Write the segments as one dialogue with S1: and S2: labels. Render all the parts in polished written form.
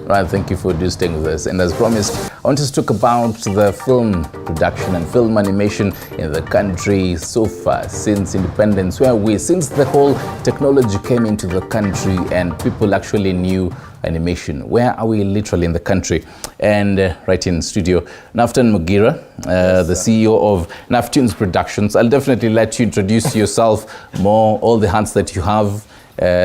S1: Right, thank you for staying with us. And as promised, I want to talk about the film production and film animation in the country so far since independence, since the whole technology came into the country and people actually knew animation. Where are we literally in the country? And right in studio, Naftal Mogire, the CEO of Naftunes Productions. I'll definitely let you introduce yourself more, all the hands that you have.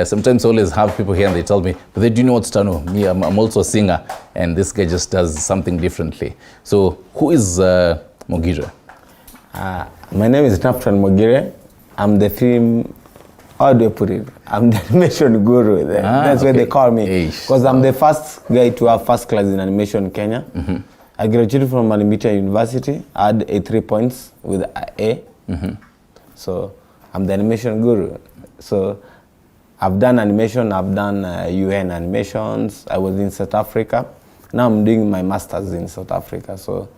S1: Sometimes I always have people here and they tell me, but they do know what's Tano. Me, I'm also a singer, and this guy just does something differently. So who is Mogire?
S2: My name is Naftal Mogire. I'm the film, how do I put it? I'm the animation guru. That's what they call me. Because I'm the first guy to have first class in animation in Kenya. Mm-hmm. I graduated from Malimita University. I had 3 points with A. Mm-hmm. So I'm the animation guru. So I've done animation, I've done UN animations. I was in South Africa. Now I'm doing my master's in South Africa. So,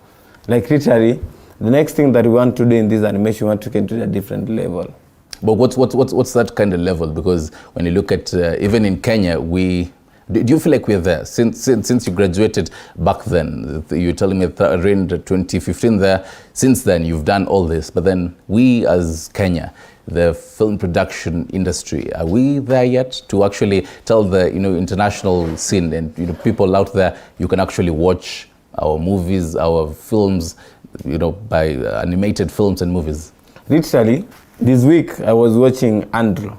S2: like literally, the next thing that we want to do in this animation, we want to get to a different level.
S1: But what's that kind of level? Because when you look at, even in Kenya, do you feel like we're there? Since you graduated back then, you're telling me around 2015 there, since then you've done all this. But then we as Kenya, the film production industry, are we there yet to actually tell the international scene and people out there, you can actually watch our movies, our films, by animated films and movies?
S2: Literally, this week I was watching Andrew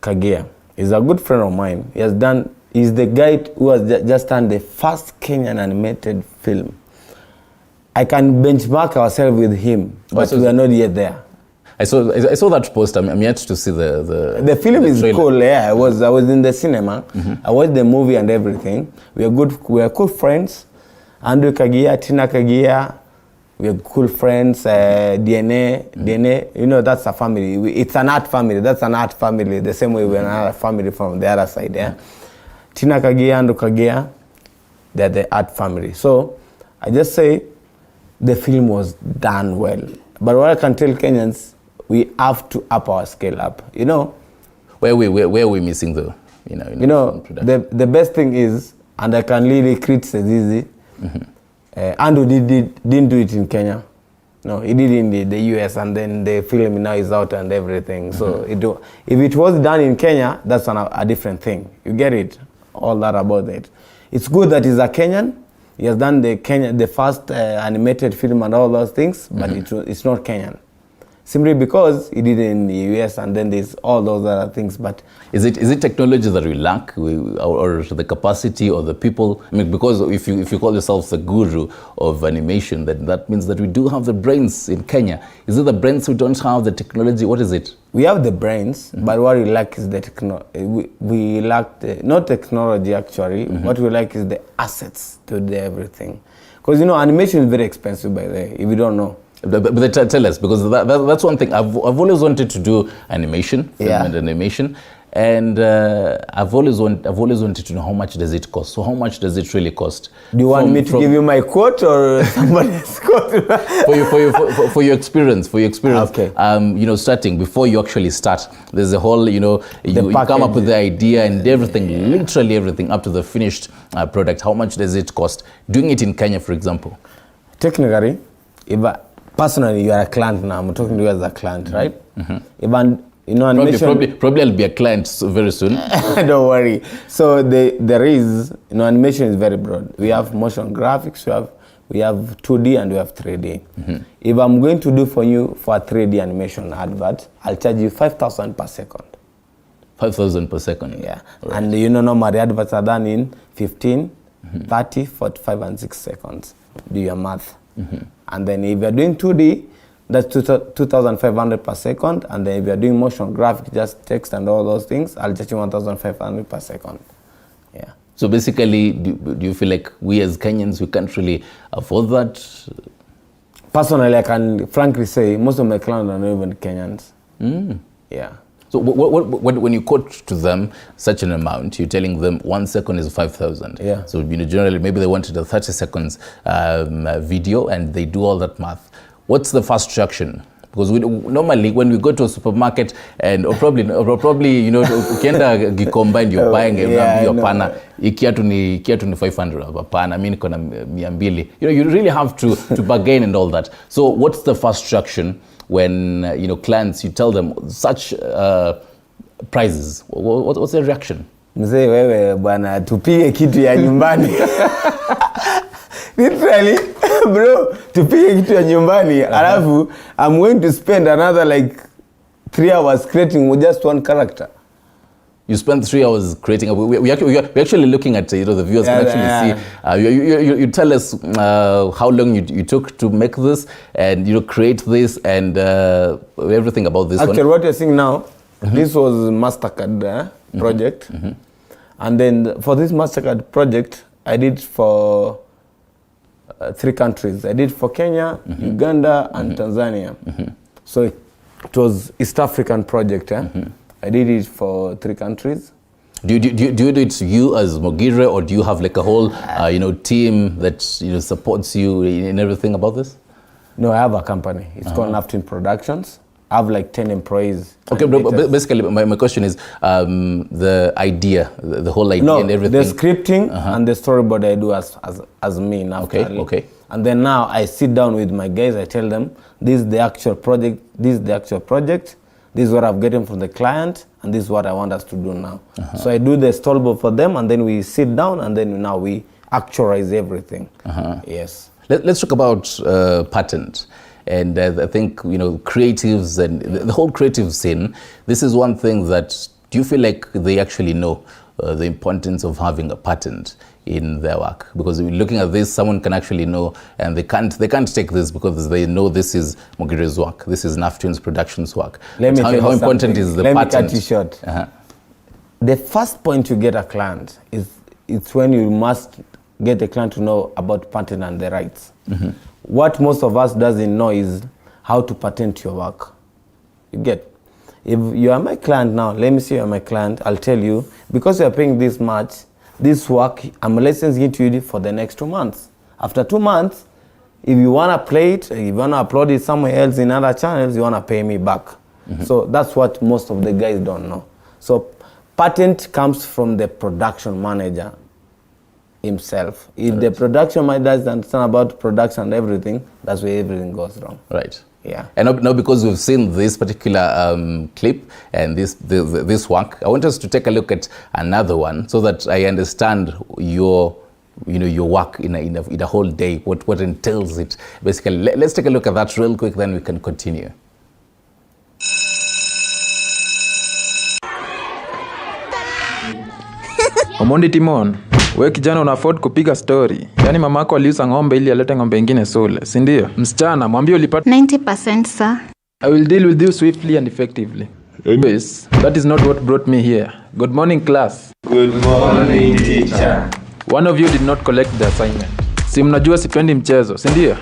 S2: Kagea. He's a good friend of mine. He's the guy who has just done the first Kenyan animated film. I can benchmark ourselves with him, but we are not yet there.
S1: I saw that post. I'm yet to see
S2: the film is trailer. Cool. Yeah, I was in the cinema. Mm-hmm. I watched the movie and everything. We are good friends. Andrew Kagea, Tina Kagea. We are cool friends. DNA. That's a family. It's an art family. That's an art family. The same way we're another family from the other side. Yeah. Tina Kagea, Andrew Kagea. They're the art family. So I just say the film was done well. But what I can tell Kenyans, we have to up our scale up,
S1: Where are we missing though?
S2: The best thing is, and I can really criticize easy, Andrew didn't do it in Kenya. No, he did in the US, and then the film now is out and everything. So if it was done in Kenya, that's a different thing. You get it? All that about it. It's good that he's a Kenyan. He has done the first animated film and all those things, but it's not Kenyan. Simply because he did it in the US, and then there's all those other things. But
S1: is it technology that we lack, or the capacity, or the people? I mean, because if you call yourself the guru of animation, that means that we do have the brains in Kenya. Is it the brains we don't have, the technology? What is it?
S2: We have the brains, but what we lack is the technology. We lack not technology actually. What we lack is the assets to do everything. Because animation is very expensive by the way, if you don't know.
S1: But tell us, because that's one thing. I've always wanted to do animation, film and animation, and I've always wanted to know how much does it cost. So how much does it really cost?
S2: Do you want me to give you my quote or somebody's quote?
S1: for your experience. Okay. Starting before you actually start, there's a whole you come up with the idea and everything, literally everything up to the finished product. How much does it cost? Doing it in Kenya, for example.
S2: Technically, personally, you are a client now. I'm talking to you as a client, right? Animation.
S1: Probably I'll be a client very soon.
S2: Don't worry. So there is, animation is very broad. We have motion graphics, we have 2D and we have 3D. If I'm going to do for you for a 3D animation advert, I'll charge you 5,000 per second.
S1: 5,000 per second?
S2: Yeah. Right. And normally adverts are done in 15, 30, 45, and 6 seconds. Do your math. And then if you're doing 2D, that's 2,500 per second. And then if you're doing motion graphic, just text and all those things, I'll charge you 1,500 per second. Yeah.
S1: So basically, do you feel like we as Kenyans, we can't really afford that?
S2: Personally, I can frankly say most of my clients are not even Kenyans. Yeah.
S1: So when you quote to them such an amount, you're telling them 1 second is 5,000.
S2: Yeah.
S1: So generally maybe they wanted a 30 seconds video and they do all that math. What's the first reaction Because normally when we go to a supermarket and or probably ukienda Gikomba and you're buying your pana, kiatu ni 500 hapana, mimi niko na 200. You really have to bargain and all that. So what's the first reaction when clients, you tell them such prices? What's their reaction?
S2: Mzee wewe bwana tupige kitu ya nyumbani. Literally, bro, tupige kitu ya nyumbani. Alafu I'm going to spend another like 3 hours creating just one character.
S1: You spend 3 hours creating. We're actually looking at the viewers can actually see. You tell us how long you took to make this and create this and everything about this.
S2: Actually, what you're seeing now, this was MasterCard project, and then for this MasterCard project, I did for 3 countries. I did for Kenya, Uganda, and Tanzania. So it was East African project. I did it for 3 countries.
S1: Do you do it you as Mogire, or do you have like a whole team that supports you in everything about this?
S2: No, I have a company. It's called Naftunes Productions. I have like 10 employees.
S1: Okay, but basically my question is the idea, the whole idea and everything.
S2: The scripting and the storyboard I do as me now.
S1: Okay.
S2: And then now I sit down with my guys. I tell them this is the actual project. This is the actual project. This is what I've gotten from the client, and this is what I want us to do now. So I do the storyboard for them, and then we sit down, and then now we actualize everything. Yes.
S1: Let's talk about patent. And I think, creatives and the whole creative scene, this is one thing that, do you feel like they actually know the importance of having a patent in their work? Because looking at this, someone can actually know, and they can't take this because they know this is Mogire's work, this is Naftunes Productions work. How important is the patent?
S2: Let me cut you short. The first point you get a client is it's when you must get the client to know about patent and the rights. What most of us doesn't know is how to patent your work. You get? If you are my client now, let me say you are my client, I'll tell you, because you are paying this much, this work, I'm licensing it to you for the next 2 months. After 2 months, if you want to play it, if you want to upload it somewhere else in other channels, you want to pay me back. So that's what most of the guys don't know. So patent comes from the production manager himself. If the production manager doesn't understand about production and everything, that's where everything goes wrong.
S1: Right.
S2: Yeah.
S1: And now because we've seen this particular clip and this work, I want us to take a look at another one so that I understand your work in a whole day, what entails it. Basically, let's take a look at that real quick, then we can continue.
S3: Omondi Timon, we kijana una afford kupiga story. Yaani mamako aliuza ng'ombe ili alete ng'ombe nyingine sule, si ndio? Msichana, mwambie ulipata
S4: 90%, sir.
S3: I will deal with you swiftly and effectively. Anyways, that is not what brought me here. Good morning, class.
S5: Good morning, teacher.
S3: One of you did not collect the assignment. Si mnajua sipendi mchezo, si ndio?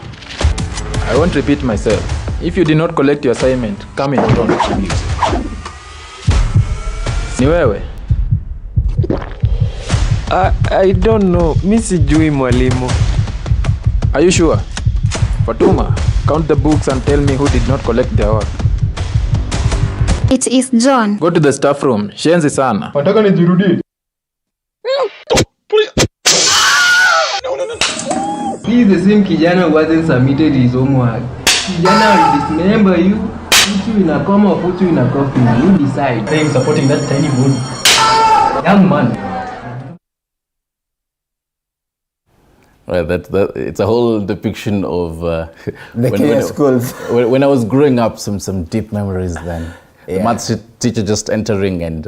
S3: I won't repeat myself. If you did not collect your assignment, come in front of me. Ni wewe?
S5: I don't know. Mi sijui mwalimu.
S3: Are you sure? Fatuma, count the books and tell me who did not collect their work.
S4: It is John.
S3: Go to the staff room. Shenzi sana.
S5: Nataka nijirudie. He is the same kijana who wasn't submitted his homework. Kijana will dismember you, put you in a coma or put you in a coffin. You decide. I am supporting that tiny boy. Young man.
S1: Right, that it's a whole depiction of
S2: The Kenya schools.
S1: When I was growing up, some deep memories then. The maths teacher just entering and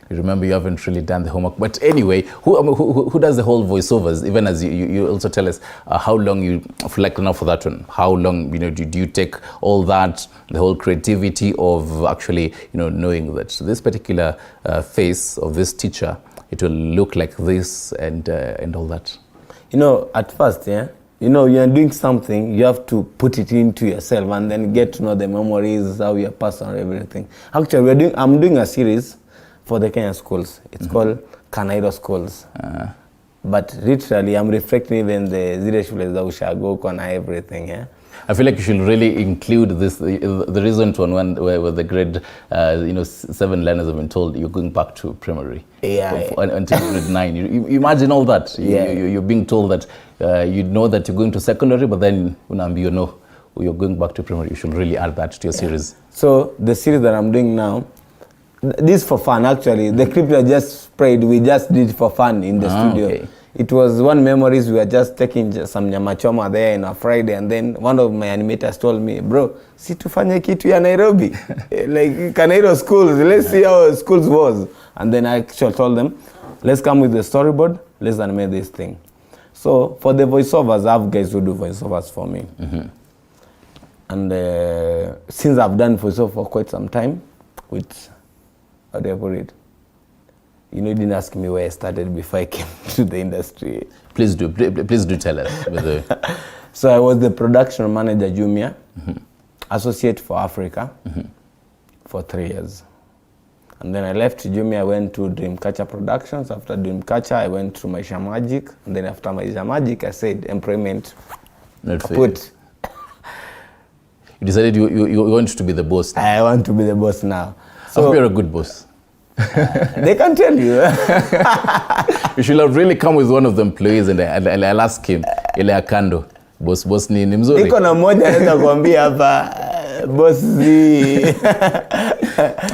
S1: you remember you haven't really done the homework. But anyway, who does the whole voiceovers? Even as you also tell us how long you, like now for that one, how long do you take all that, the whole creativity of actually knowing that this particular face of this teacher, it will look like this and all that.
S2: At first, you are doing something, you have to put it into yourself and then get to know the memories, how you pass on everything. Actually, I'm doing a series for the Kenya schools. It's called Kanairo Schools. But literally, I'm reflecting even the zile shule za ushago and everything.
S1: I feel like you should really include this, the recent one where the grade 7 learners have been told you're going back to primary. Until grade 9. You imagine all that. You're being told that you know that you're going to secondary, but then you know you're going back to primary. You should really add that to your series.
S2: So the series that I'm doing now, this is for fun actually. The clip I just sprayed, we just did for fun in the studio. Okay. It was one memories, we were just taking some nyama choma there on a Friday, and then one of my animators told me, bro, si tufanye kitu ya Nairobi. Like Kanairo schools, let's see how schools was. And then I actually told them, let's come with the storyboard, let's animate this thing. So for the voiceovers, I have guys who do voiceovers for me. And since I've done voiceover for quite some time, with, how do I put it? You didn't ask me where I started before I came to the industry.
S1: Please do tell us.
S2: So I was the production manager, Jumia, associate for Africa for 3 years. And then I left Jumia, I went to Dreamcatcher Productions. After Dreamcatcher, I went to Maisha Magic. And then after Maisha Magic, I said employment.
S1: Not fair. You decided you want to be the boss now.
S2: I want to be the boss now.
S1: So I hope you're a good boss.
S2: They can tell you.
S1: You should have really come with one of the employees and I'll ask him, ile akando, boss ni mzuri.
S2: Niko na mmoja anaweza kuambia hapa, boss zi.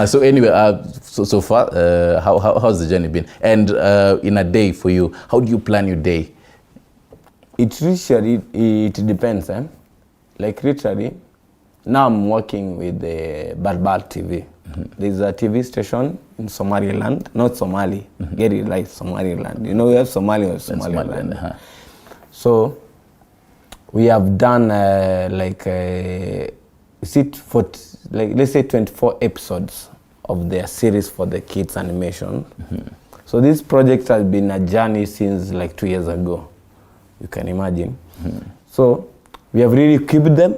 S1: So anyway, so far, how's the journey been? And in a day for you, how do you plan your day?
S2: It depends. Like literally, now I'm working with the Barbar TV. There's a TV station in Somaliland, not Somali. Get it right, Somaliland. You know, we have Somali or Somaliland. So we have done let's say 24 episodes of their series for the kids animation. So this project has been a journey since like 2 years ago. You can imagine. So we have really kept them.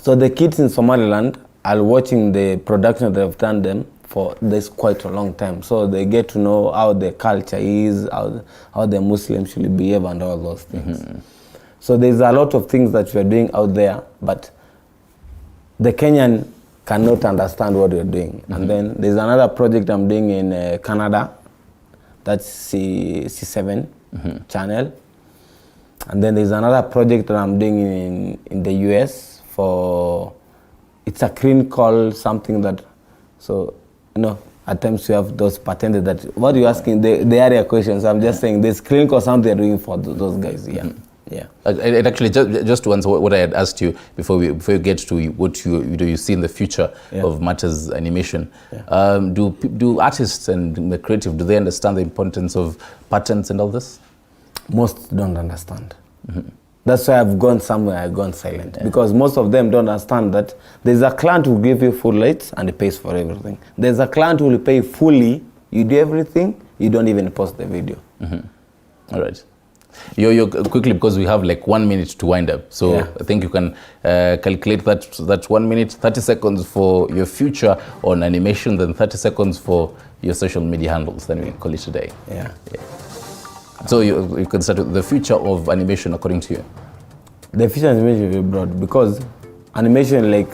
S2: So the kids in Somaliland are watching the production that have done them for this quite a long time. So they get to know how the culture is, how the Muslims should behave and all those things. So there's a lot of things that we are doing out there, but the Kenyan cannot understand what we're doing. And then there's another project I'm doing in Canada, that's C7 channel. And then there's another project that I'm doing in the US for, it's a screen call, something that, so, at times you have those patented that, what are you asking, the area questions, I'm just saying, this screen call, something they're doing for those guys, It actually, just to answer what I had asked you before you get to what you see in the future of Matters animation, do artists and the creative, do they understand the importance of patents and all this? Most don't understand. That's why I've gone somewhere, I've gone silent. Because most of them don't understand that there's a client who will give you full rights and he pays for everything. There's a client who will pay fully, you do everything, you don't even post the video.
S1: All right. You're quickly, because we have like 1 minute to wind up. So I think you can calculate that 1 minute, 30 seconds for your future on animation, then 30 seconds for your social media handles. Then we can call it a day. So you can start with the future of animation according to you.
S2: The future of animation is very broad because animation, like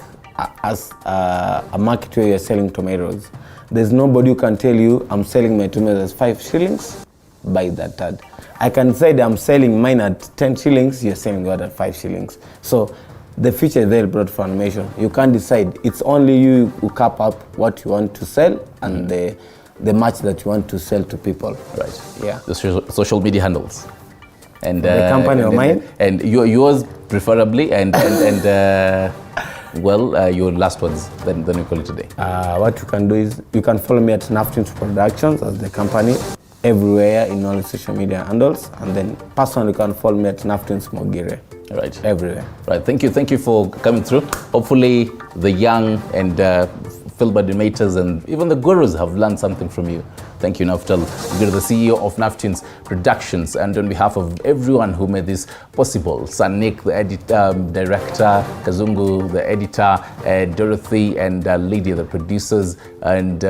S2: as a market where you're selling tomatoes, there's nobody who can tell you I'm selling my tomatoes as 5 shillings, buy that ad. I can say that I'm selling mine at 10 shillings, you're selling yours at 5 shillings. So the future is very broad for animation. You can't decide. It's only you who cap up what you want to sell and the match that you want to sell to people.
S1: Right. Yeah. The social media handles. And
S2: the company of mine.
S1: And yours preferably and your last ones, then we call it today.
S2: What you can do is you can follow me at Naftunes Productions as the company everywhere in all the social media handles, and then personally you can follow me at Naftal Mogire.
S1: Right.
S2: Everywhere.
S1: Right. Thank you for coming through. Hopefully the young and film animators and even the gurus have learned something from you. Thank you, Naftal. You're the CEO of Naftunes Productions, and on behalf of everyone who made this possible, Sanik, the editor, director, Kazungu, the editor, Dorothy, and Lydia, the producers, and